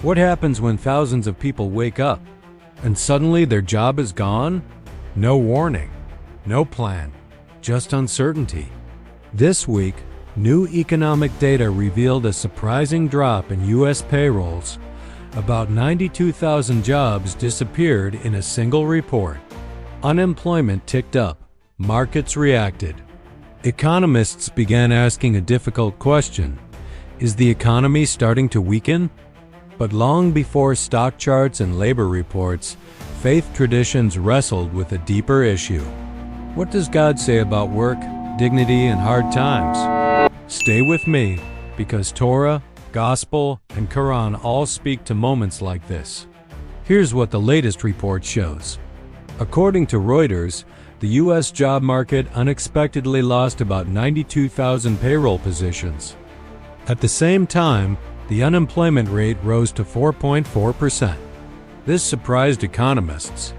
What happens when thousands of people wake up and suddenly their job is gone? No warning, no plan, just uncertainty. This week, new economic data revealed a surprising drop in U.S. payrolls. About 92,000 jobs disappeared in a single report. Unemployment ticked up. Markets reacted. Economists began asking a difficult question. Is the economy starting to weaken? But long before stock charts and labor reports, faith traditions wrestled with a deeper issue. What does God say about work, dignity, and hard times? Stay with me, because Torah, Gospel, and Quran all speak to moments like this. Here's what the latest report shows. According to Reuters, the U.S. job market unexpectedly lost about 92,000 payroll positions. At the same time, the unemployment rate rose to 4.4%. This surprised economists.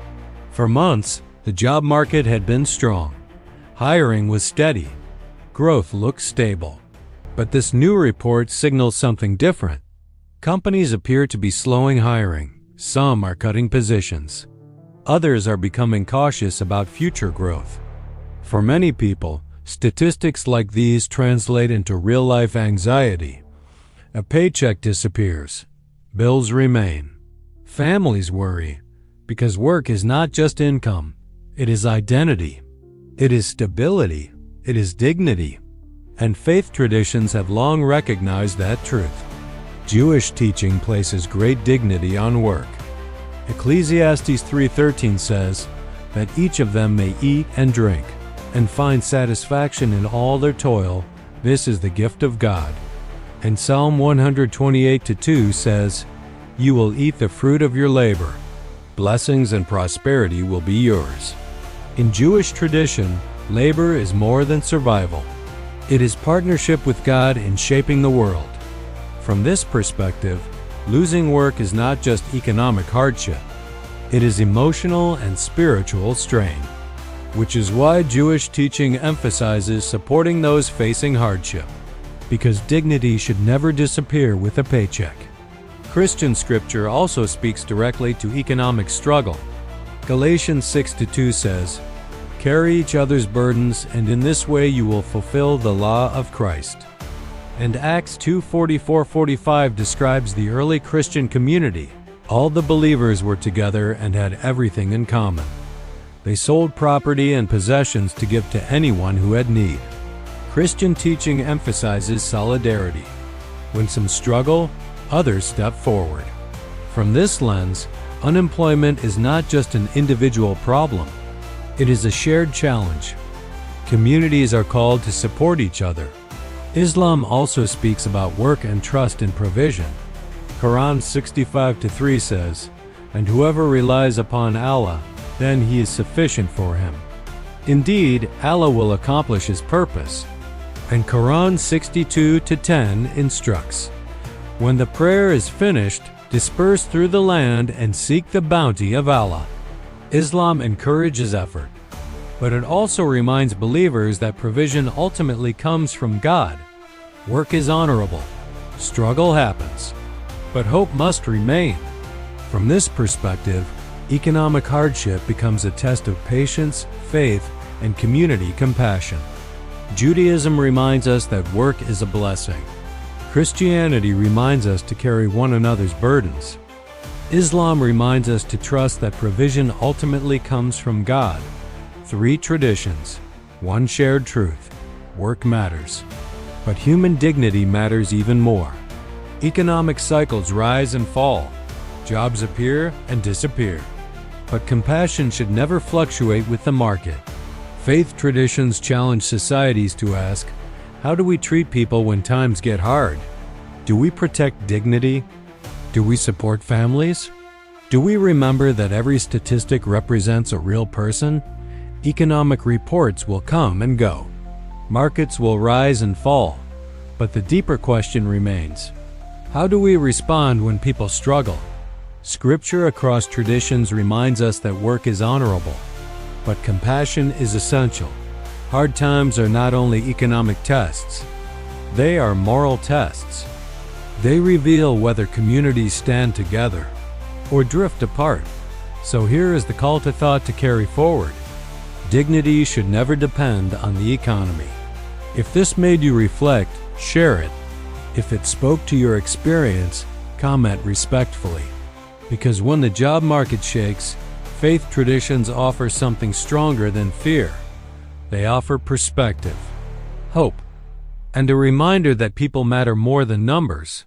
For months, the job market had been strong. Hiring was steady. Growth looked stable. But this new report signals something different. Companies appear to be slowing hiring. Some are cutting positions. Others are becoming cautious about future growth. For many people, statistics like these translate into real-life anxiety. A paycheck disappears. Bills remain. Families worry, because work is not just income. It is identity. It is stability. It is dignity. And faith traditions have long recognized that truth. Jewish teaching places great dignity on work. Ecclesiastes 3:13 says that each of them may eat and drink and find satisfaction in all their toil. This is the gift of God. And Psalm 128:2 says, "You will eat the fruit of your labor. Blessings and prosperity will be yours." In Jewish tradition, labor is more than survival. It is partnership with God in shaping the world. From this perspective, losing work is not just economic hardship. It is emotional and spiritual strain, which is why Jewish teaching emphasizes supporting those facing hardship, because dignity should never disappear with a paycheck. Christian scripture also speaks directly to economic struggle. Galatians 6:2 says, "Carry each other's burdens, and in this way you will fulfill the law of Christ." And Acts 2:44-45 describes the early Christian community. All the believers were together and had everything in common. They sold property and possessions to give to anyone who had need. Christian teaching emphasizes solidarity. When some struggle, others step forward. From this lens, unemployment is not just an individual problem. It is a shared challenge. Communities are called to support each other. Islam also speaks about work and trust in provision. Quran 65:3 says, "And whoever relies upon Allah, then he is sufficient for him. Indeed, Allah will accomplish his purpose." And Quran 62:10 instructs, "When the prayer is finished, disperse through the land and seek the bounty of Allah." Islam encourages effort, but it also reminds believers that provision ultimately comes from God. Work is honorable. Struggle happens. But hope must remain. From this perspective, economic hardship becomes a test of patience, faith, and community compassion. Judaism reminds us that work is a blessing. Christianity reminds us to carry one another's burdens. Islam reminds us to trust that provision ultimately comes from God. Three traditions, one shared truth: work matters. But human dignity matters even more. Economic cycles rise and fall. Jobs appear and disappear. But compassion should never fluctuate with the market. Faith traditions challenge societies to ask, how do we treat people when times get hard? Do we protect dignity? Do we support families? Do we remember that every statistic represents a real person? Economic reports will come and go. Markets will rise and fall. But the deeper question remains, how do we respond when people struggle? Scripture across traditions reminds us that work is honorable, but compassion is essential. Hard times are not only economic tests, they are moral tests. They reveal whether communities stand together or drift apart. So here is the call to thought to carry forward. Dignity should never depend on the economy. If this made you reflect, share it. If it spoke to your experience, comment respectfully. Because when the job market shakes, faith traditions offer something stronger than fear. They offer perspective, hope, and a reminder that people matter more than numbers.